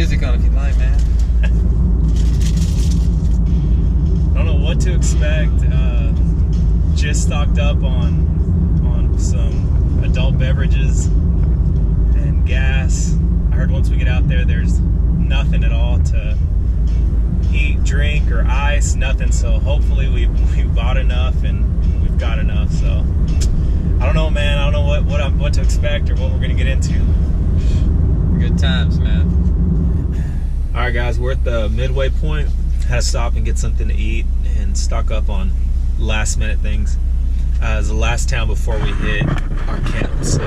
music on if you like, man. I don't know what to expect. Just stocked up on some adult beverages and gas. I heard once we get out there, there's nothing at all to eat, drink, or ice, nothing. So hopefully we've bought enough and we've got enough. So I don't know, man. I don't know what to expect or what we're gonna get into. Good times, man. All right, guys, we're at the midway point. Had to stop and get something to eat and stock up on last minute things. It's the last town before we hit our camp. So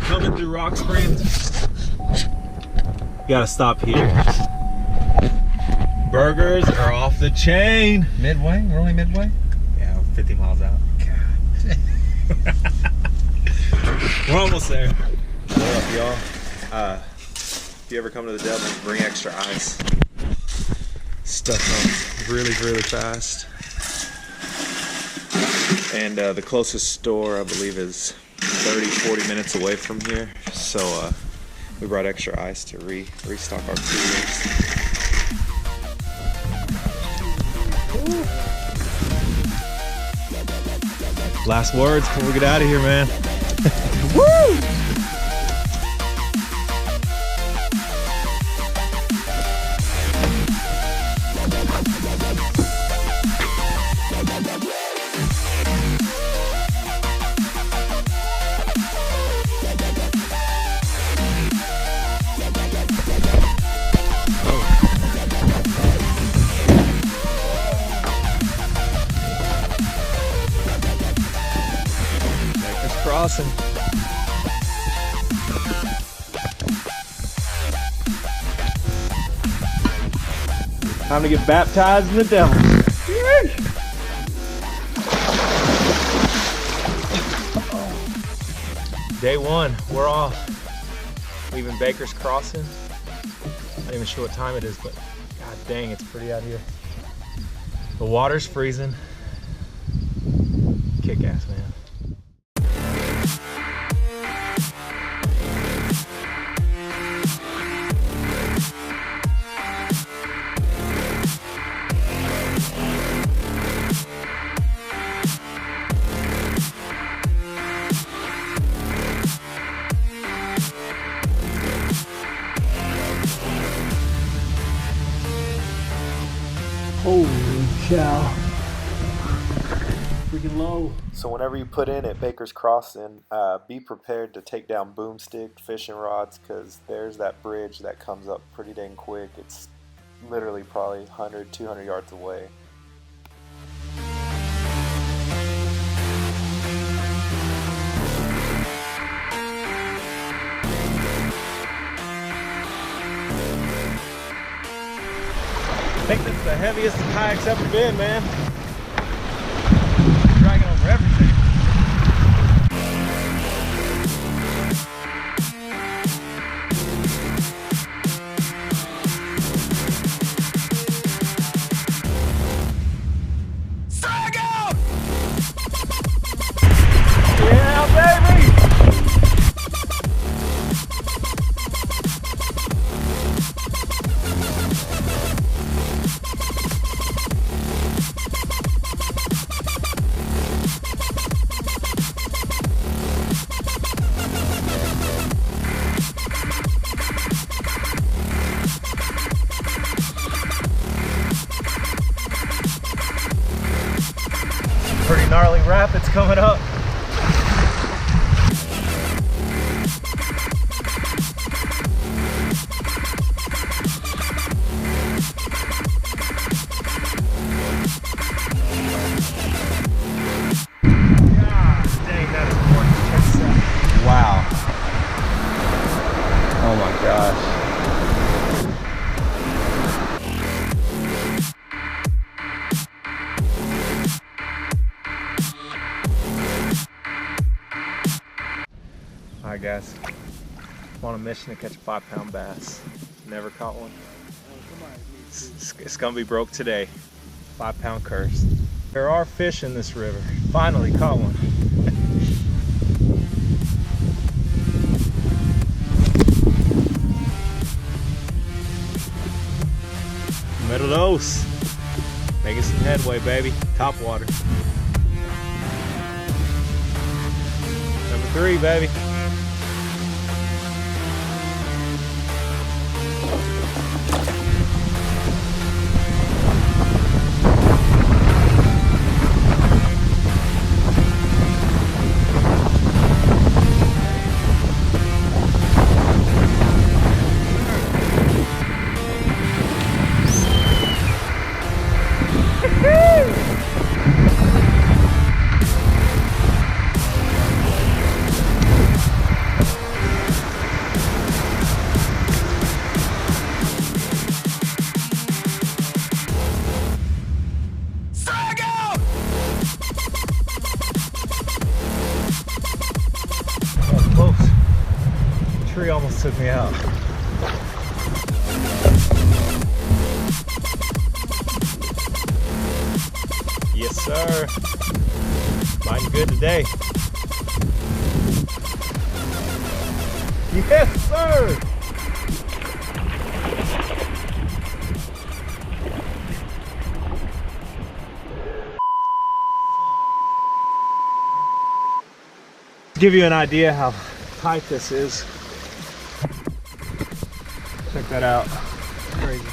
coming through Rock Springs, gotta stop here. Burgers are off the chain. Midway? We're only midway? Yeah, 50 miles out. God. We're almost there. What up, y'all? If you ever come to the Devils, bring extra ice. Stuff comes really, really fast. And the closest store, I believe, is 30-40 minutes away from here. So we brought extra ice to restock our coolers. Last words before we get out of here, man. Woo! Crossing. Time to get baptized in the devil. Day one, we're off. Leaving Baker's Crossing. Not even sure what time it is, but god dang, it's pretty out here. The water's freezing. Kick ass, man. Holy cow. Freaking low. So whenever you put in at Baker's Crossing, be prepared to take down boomstick, fishing rods, because there's that bridge that comes up pretty dang quick. It's literally probably 100, 200 yards away. I think that's the heaviest the kayak's ever been, man. Dragging over everything. Frag out! Yeah, baby! Pretty gnarly rapids coming up. God dang, that is gorgeous. Check this out. Wow. Oh my gosh. Alright guys, I'm on a mission to catch a 5-pound bass. Never caught one. It's gonna be broke today. 5-pound curse. There are fish in this river. Finally caught one. Middle dose. Making some headway, baby. Top water. Number 3, baby. Tree almost took me out. Yes, sir. Mine's good today. Yes, sir. To give you an idea how tight this is. Check that out. Crazy.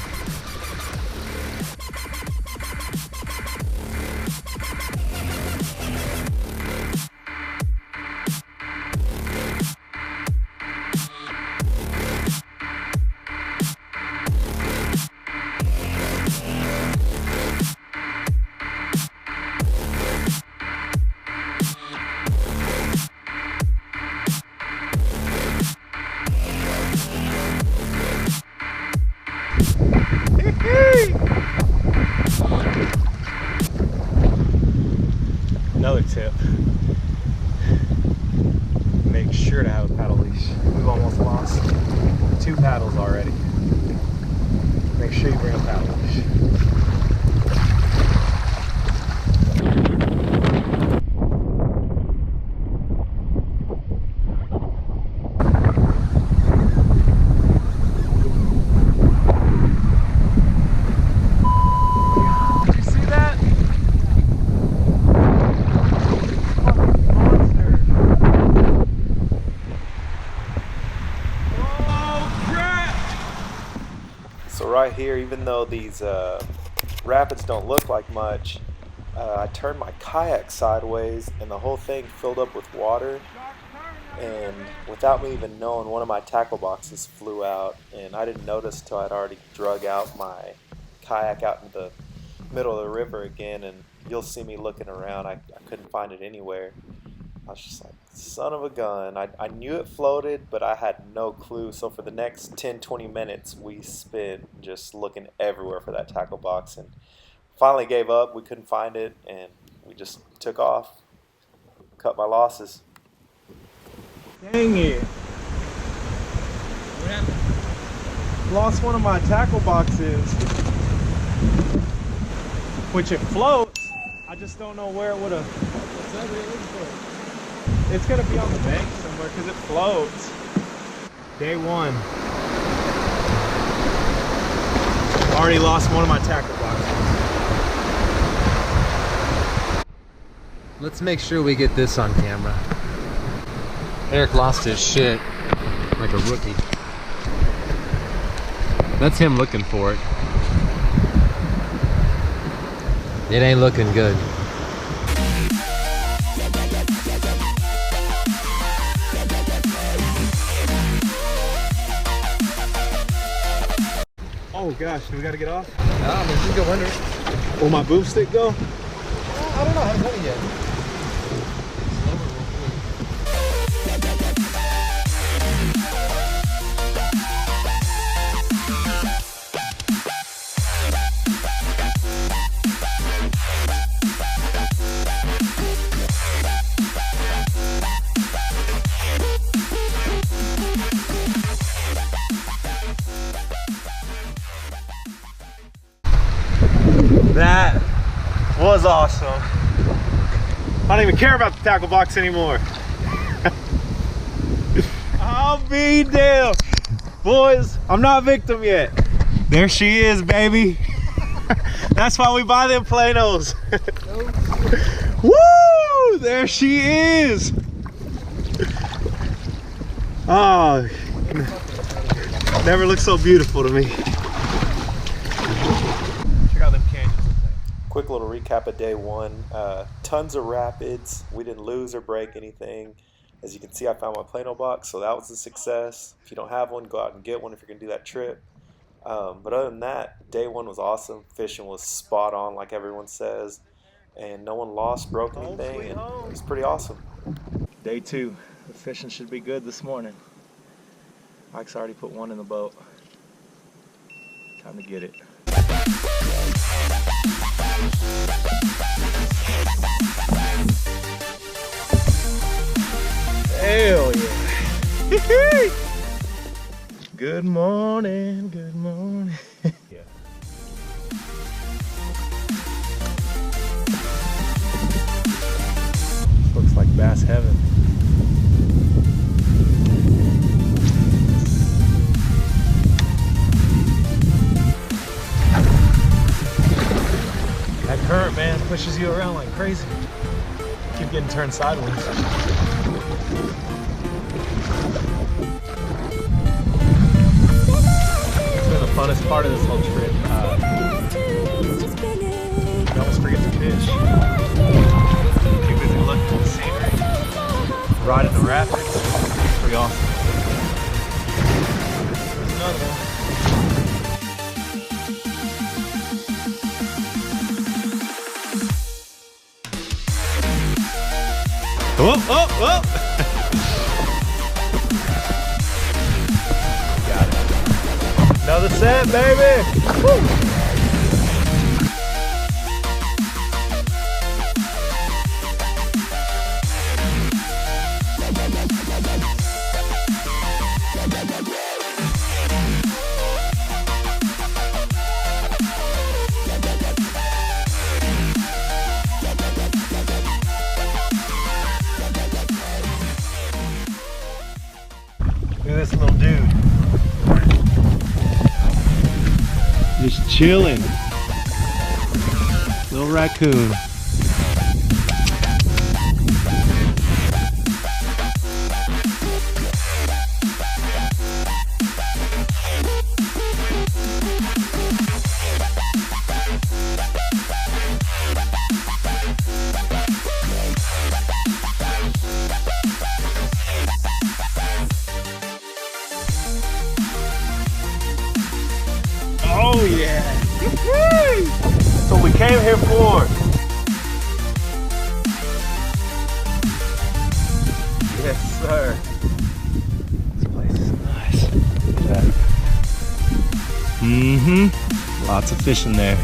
Another tip, make sure to have a paddle leash. We've almost lost 2 paddles already. Make sure you bring a paddle leash. So right here, even though these rapids don't look like much, I turned my kayak sideways and the whole thing filled up with water, and without me even knowing, one of my tackle boxes flew out, and I didn't notice till I'd already drug out my kayak out in the middle of the river again, and you'll see me looking around. I couldn't find it anywhere. I was just like, son of a gun. I knew it floated, but I had no clue. So for the next 10-20 minutes, we spent just looking everywhere for that tackle box, and finally gave up. We couldn't find it, and we just took off. Cut my losses. Dang it. What happened? Lost one of my tackle boxes, which it floats. I just don't know where it would have. What's that really looking for? It's gonna be on the bank somewhere because it floats. Day 1. Already lost one of my tackle boxes. Let's make sure we get this on camera. Eric lost his shit like a rookie. That's him looking for it. It ain't looking good. Oh gosh, do we gotta get off? No, I mean, you can go under it. Will my boomstick go? I don't know, I haven't done it yet. That was awesome. I don't even care about the tackle box anymore. I'll be damned. Boys, I'm not victim yet. There she is, baby. That's why we buy them Planos. Woo! There she is. Oh, never looked so beautiful to me. Check out them canyons. Quick little recap of day one. Tons of rapids. We didn't lose or break anything. As you can see, I found my Plano box, so that was a success. If you don't have one, go out and get one if you're gonna do that trip. But other than that, day one was awesome. Fishing was spot on, like everyone says, and no one lost, broke anything, and it was pretty awesome. Day two, the fishing should be good this morning. Mike's already put one in the boat. Time to get it. Hell yeah. Good morning, good morning. Yeah. Looks like bass heaven. That current, man, pushes you around like crazy. Keep getting turned sideways. Funnest part of this whole trip. You almost forget to fish. Too busy looking at the scenery. Riding the rapids. It's pretty awesome. There's another one. Oh, oh, oh! Another set, baby! Woo. Look at this little dude. Just chilling. Little raccoon. Oh yeah! That's what we came here for. Yes, sir. This place is nice. Look at that. Mm-hmm. Lots of fish in there.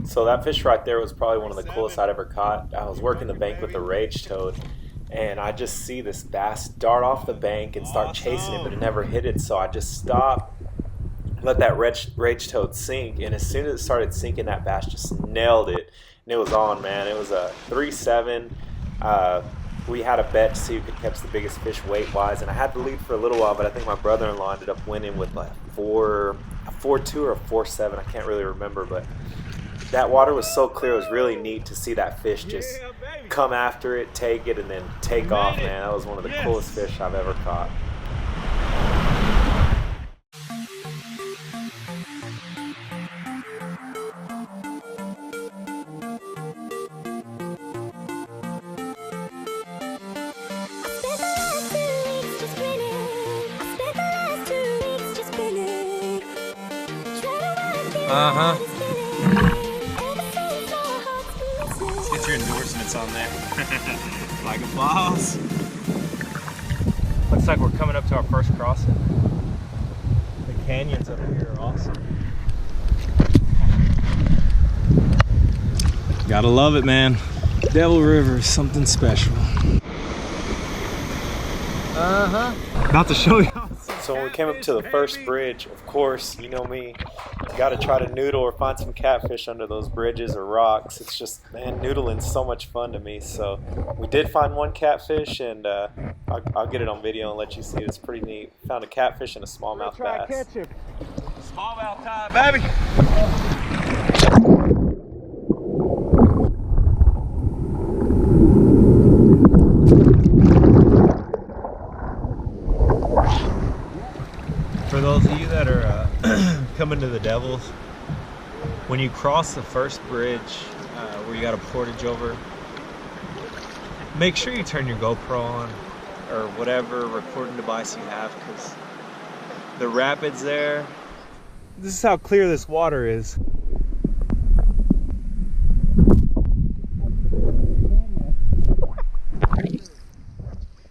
So that fish right there was probably one of the coolest I'd ever caught. I was working the bank with the rage toad, and I just see this bass dart off the bank and start chasing it, but it never hit it. So I just stopped, let that rage toad sink, and as soon as it started sinking, that bass just nailed it, and it was on, man. It was a 3-7. We had a bet to see who could catch the biggest fish weight-wise, and I had the lead for a little while, but I think my brother-in-law ended up winning with like a 4-2 or a 4-7. I can't really remember, but that water was so clear. It was really neat to see that fish just come after it, take it, and then take off, man. That was one of the coolest fish I've ever caught. Uh-huh. Get your endorsements on there. Like a boss. Looks like we're coming up to our first crossing. The canyons up here are awesome. Gotta love it, man. Devil River is something special. Uh-huh. About to show you how So when we came up to the first bridge, of course, you know me, got to try to noodle or find some catfish under those bridges or rocks. It's just, man, noodling's so much fun to me. So we did find one catfish, and I'll get it on video and let you see it. It's pretty neat. Found a catfish and a smallmouth bass. Smallmouth time, baby. For those of you that are coming to the Devils, when you cross the first bridge where you got a portage over, make sure you turn your GoPro on or whatever recording device you have, because the rapids there, this is how clear this water is.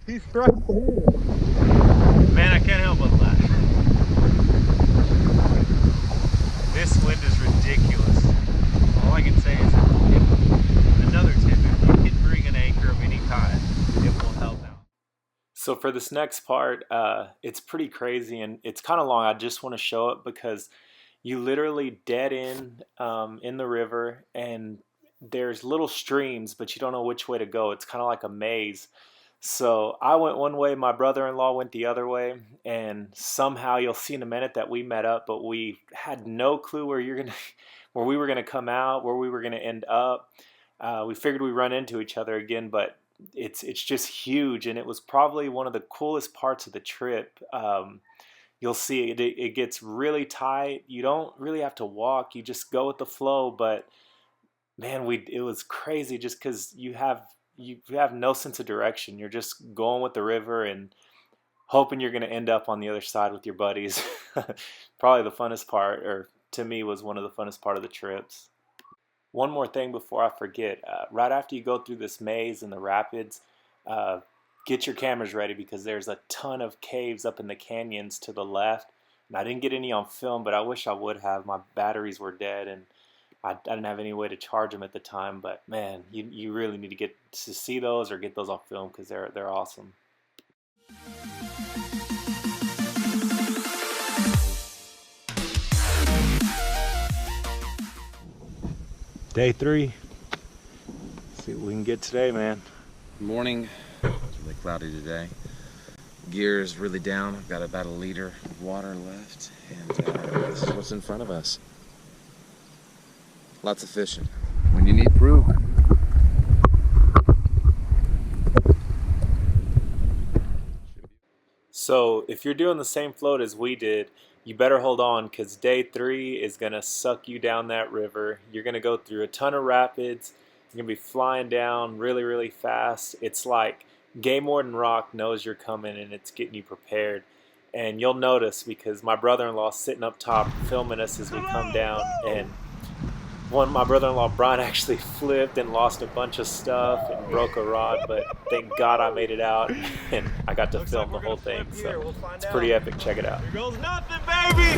He's right there. Man, I can't help but laugh. This wind is ridiculous. All I can say is another tip, if you can bring an anchor of any kind, it will help out. So for this next part, it's pretty crazy and it's kind of long. I just want to show it because you literally dead in the river, and there's little streams, but you don't know which way to go. It's kind of like a maze. So I went one way, my brother-in-law went the other way, and somehow you'll see in a minute that we met up, but we had no clue where we were gonna come out, where we were gonna end up. We figured we'd run into each other again, but it's just huge, and it was probably one of the coolest parts of the trip. You'll see it gets really tight. You don't really have to walk; you just go with the flow. But man, it was crazy just because you have no sense of direction. You're just going with the river and hoping you're going to end up on the other side with your buddies. Probably the funnest part, or to me was one of the funnest part of the trips. One more thing before I forget. Right after you go through this maze in the rapids, get your cameras ready because there's a ton of caves up in the canyons to the left. And I didn't get any on film, but I wish I would have. My batteries were dead and I didn't have any way to charge them at the time, but man, you really need to get to see those or get those on film because they're awesome. Day 3. Let's see what we can get today, man. Morning. It's really cloudy today. Gear is really down. I've got about a liter of water left, and this is what's in front of us. Lots of fishing. When you need proof. So if you're doing the same float as we did, you better hold on because day 3 is going to suck you down that river. You're going to go through a ton of rapids. You're going to be flying down really, really fast. It's like Game Warden Rock knows you're coming and it's getting you prepared. And you'll notice because my brother-in-law's sitting up top filming us as we come down, and my brother-in-law Brian actually flipped and lost a bunch of stuff and broke a rod, but thank God I made it out and I got to film the whole thing. So it's pretty epic. Check it out. Here goes nothing, baby!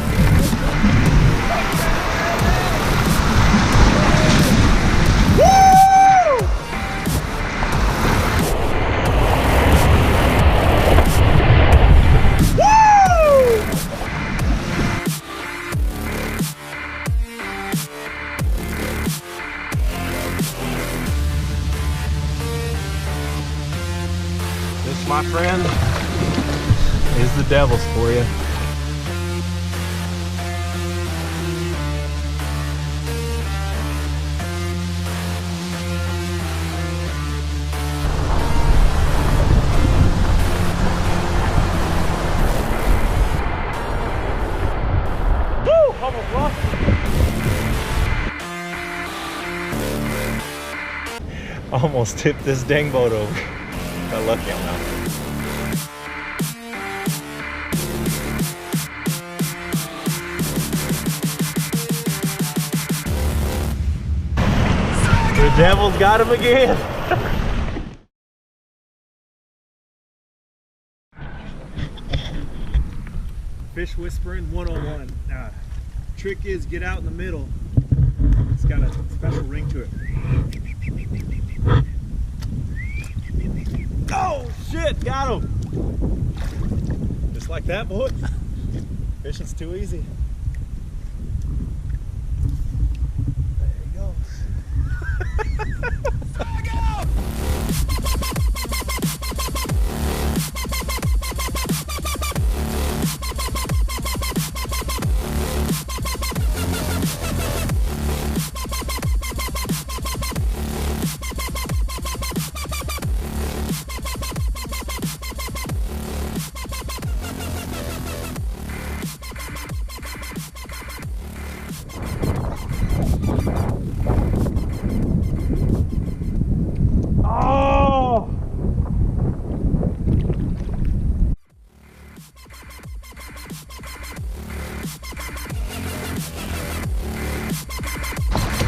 My friend, is the Devils for you. Woo! Almost lost it. Almost tipped this dang boat over. Got lucky on that one. The Devils got him again. Fish whispering 101. Trick is get out in the middle. It's got a special ring to it. Oh shit, got him. Just like that, boy. Fishing's too easy. There he goes.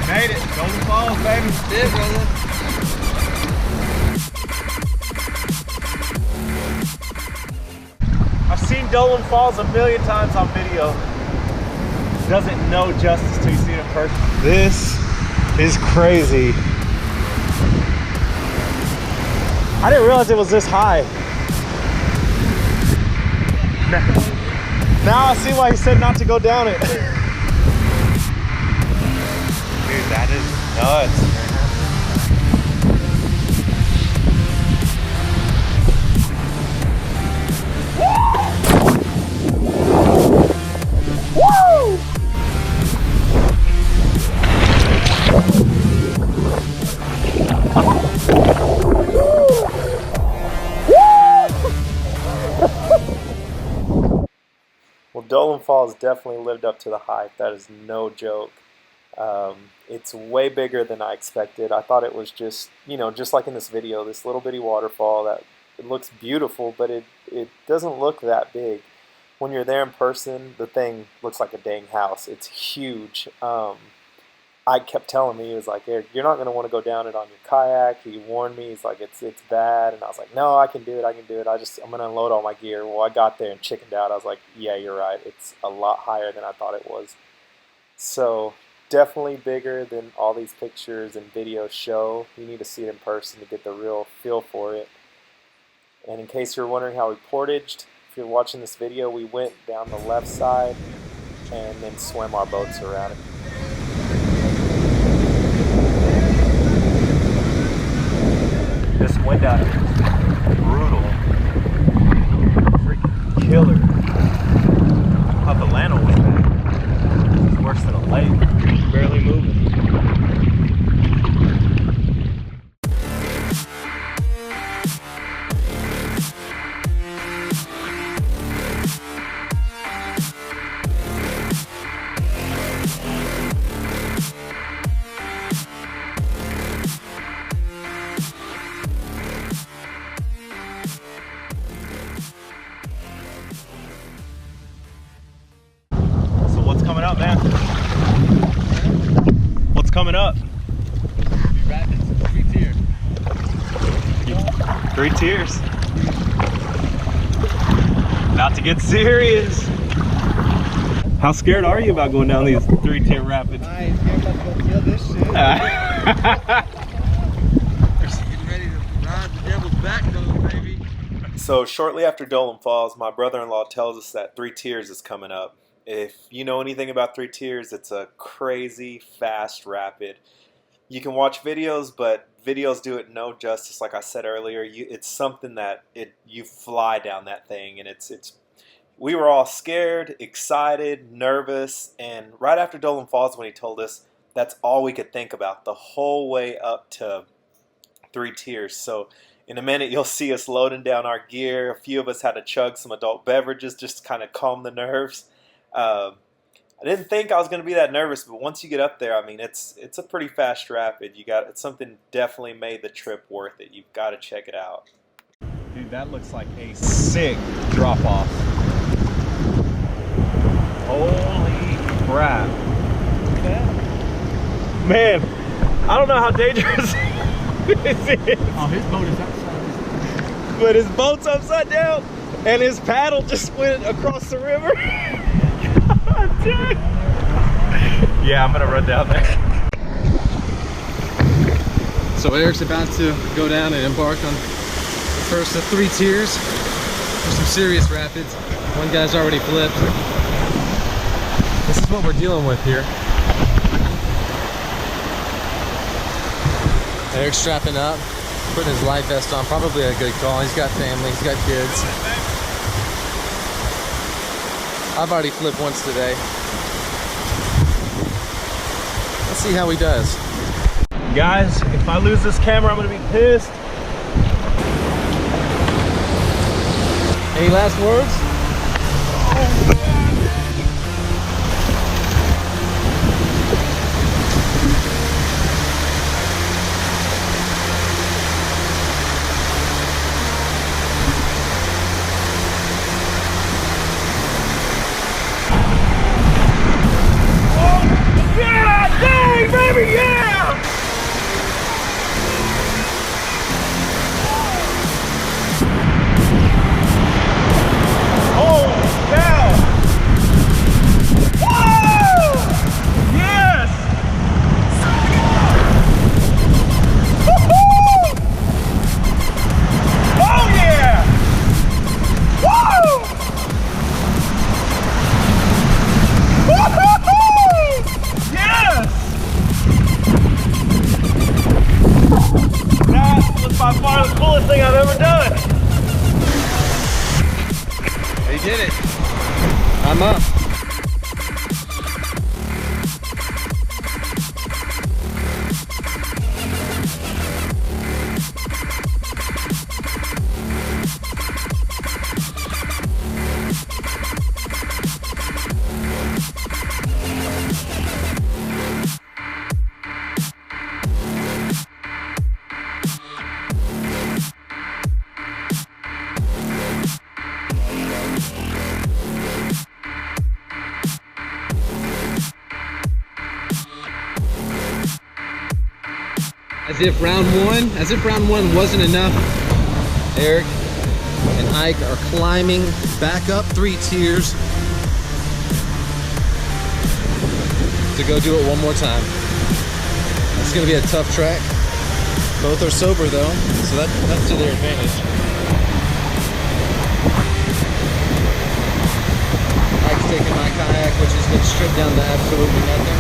Made it. Golden Falls, baby. That's it, brother. I've seen Dolan Falls a million times on video. Doesn't know justice till you see it in person. This is crazy. I didn't realize it was this high. Now I see why he said not to go down it. Dude, that is nuts, man. Woo! Well, Dolan Falls definitely lived up to the hype. That is no joke. It's way bigger than I expected. I thought it was just, you know, just like in this video, this little bitty waterfall that it looks beautiful, but it doesn't look that big. When you're there in person, the thing looks like a dang house. It's huge. I kept telling me, he was like, Eric, you're not going to want to go down it on your kayak. He warned me. He's like, it's bad. And I was like, no, I can do it. I can do it. I'm going to unload all my gear. Well, I got there and chickened out. I was like, yeah, you're right. It's a lot higher than I thought it was. So definitely bigger than all these pictures and videos show. You need to see it in person to get the real feel for it. And in case you're wondering how we portaged, if you're watching this video, we went down the left side and then swam our boats around it. This wind out here is brutal. Freaking killer. How the Lano was bad. It's worse than a lake. Barely moving. Coming up, man. What's coming up? Rapids, 3 tiers. 3 tiers. About to get serious. How scared are you about going down these 3-tier rapids? I ain't scared about to go kill this shit. Getting ready to ride the devil's back though, baby. So shortly after Dolan Falls, my brother-in-law tells us that 3 tiers is coming up. If you know anything about 3 tiers, it's a crazy fast rapid. You can watch videos, but videos do it no justice. Like I said earlier, it's something that you fly down that thing, and it's. We were all scared, excited, nervous, and right after Dolan Falls, when he told us, that's all we could think about the whole way up to 3 tiers. So in a minute, you'll see us loading down our gear. A few of us had to chug some adult beverages just to kind of calm the nerves. I didn't think I was going to be that nervous, but once you get up there, I mean, it's a pretty fast rapid. It's something definitely made the trip worth it. You've got to check it out. Dude, that looks like a sick drop-off. Holy crap. Man, I don't know how dangerous this is. Oh, his boat is upside. But his boat's upside down, and his paddle just went across the river. Yeah, I'm gonna run down there. So Eric's about to go down and embark on the first of 3 tiers. Some serious rapids. One guy's already flipped. This is what we're dealing with here. Eric's strapping up, putting his life vest on. Probably a good call. He's got family, he's got kids. I've already flipped once today. Let's see how he does. Guys, if I lose this camera, I'm gonna be pissed. Any last words? Yeah, dang, baby, yeah! Oh, cow! Woo! Yes! Woo-hoo! Oh, yeah! Woo! Woo-hoo-hoo! Yes! That was by far the coolest thing I've ever done. He did it. I'm up. As if round one wasn't enough, Eric and Ike are climbing back up 3 tiers to go do it one more time. It's gonna be a tough track. Both are sober though, so that's to their advantage. Ike's taking my kayak, which has been stripped down to absolutely nothing.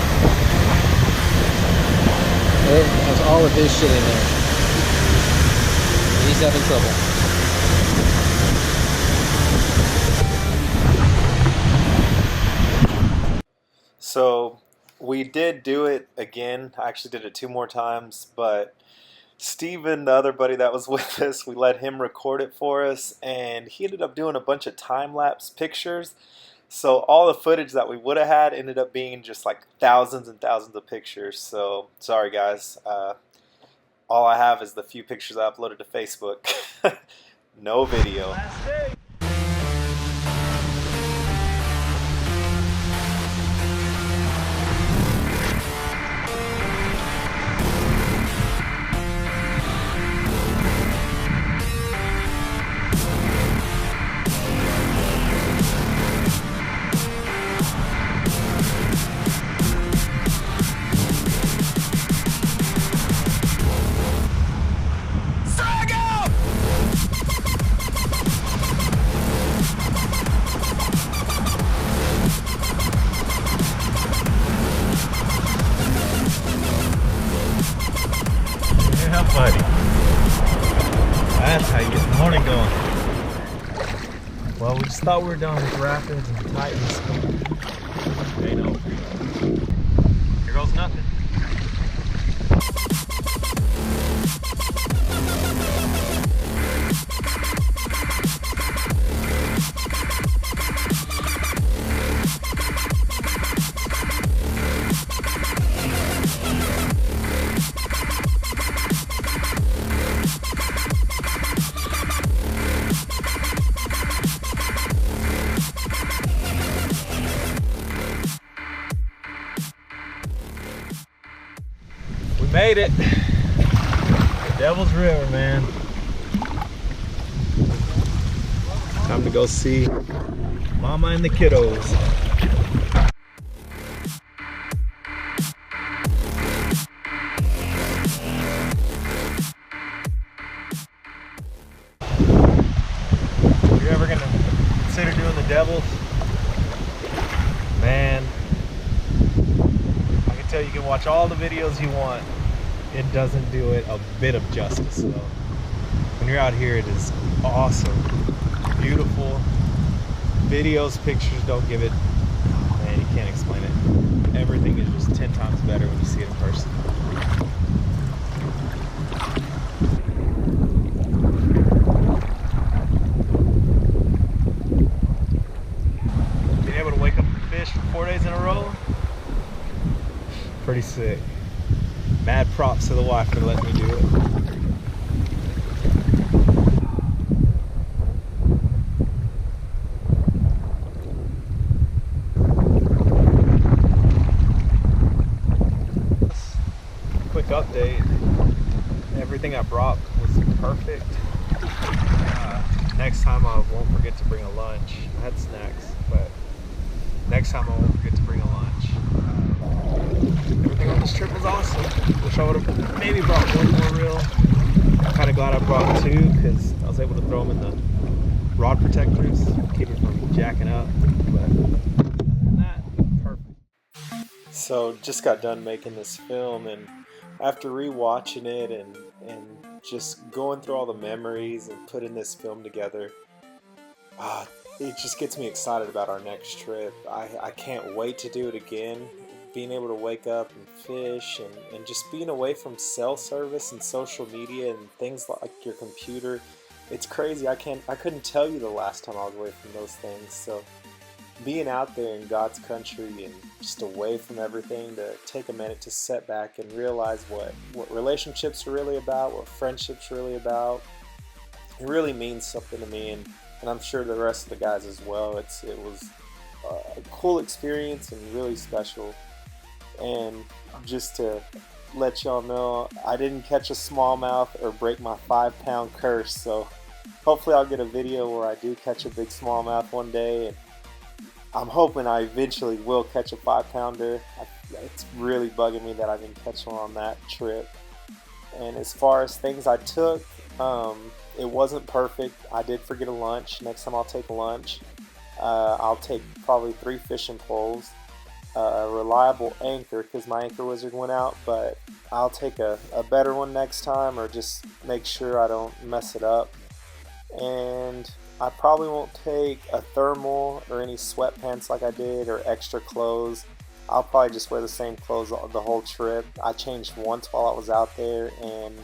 Eric has all of his shit in there. He's having trouble. So we did do it again. I actually did it 2 more times, but Steven, the other buddy that was with us, we let him record it for us, and he ended up doing a bunch of time-lapse pictures. So all the footage that we would have had ended up being just like thousands and thousands of pictures. So sorry guys, all I have is the few pictures I uploaded to Facebook. No video. Buddy, that's how you get the morning going. Well, we just thought we were done with rapids and Titans. Ain't over. Here goes nothing. Made it. The Devil's River, man. Time to go see Mama and the kiddos. If you're ever gonna Devils, man, I can tell you can watch all the videos you want. It doesn't do it a bit of justice. So when you're out here, it is awesome, beautiful. Videos, pictures don't give it. Oh man, you can't explain it. Everything is just 10 times better when you see it in person. Being able to wake up and fish for 4 days in a row, pretty sick. Mad props to the wife for letting me do it. Quick update. Everything I brought was perfect. Next time I won't forget to bring a lunch. I had snacks, but next time I won't forget to bring a lunch. Everything on this trip was awesome. Wish I would have maybe brought one more reel. I'm kind of glad I brought two because I was able to throw them in the rod protectors, keep it from jacking up. But other than that, perfect. So just got done making this film, and after rewatching it and just going through all the memories and putting this film together, it just gets me excited about our next trip. I can't wait to do it again. Being able to wake up and fish and just being away from cell service and social media and things like your computer. It's crazy. I couldn't tell you the last time I was away from those things. So being out there in God's country and just away from everything, to take a minute to sit back and realize what relationships are really about, what friendships are really about, it really means something to me, and I'm sure the rest of the guys as well. It was a cool experience and really special. And just to let y'all know, I didn't catch a smallmouth or break my 5-pound curse, so hopefully I'll get a video where I do catch a big smallmouth one day, and I'm hoping I eventually will catch a 5-pounder. It's really bugging me that I didn't catch one on that trip. And as far as things I took, it wasn't perfect. I did forget a lunch. Next time I'll take a lunch. I'll take probably 3 fishing poles, a reliable anchor because my anchor wizard went out, but I'll take a better one next time, or just make sure I don't mess it up. And I probably won't take a thermal or any sweatpants like I did, or extra clothes. I'll probably just wear the same clothes the whole trip. I changed once while I was out there and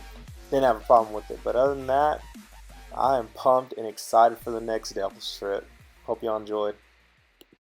didn't have a problem with it. But other than that, I am pumped and excited for the next Devil's trip. Hope y'all enjoyed.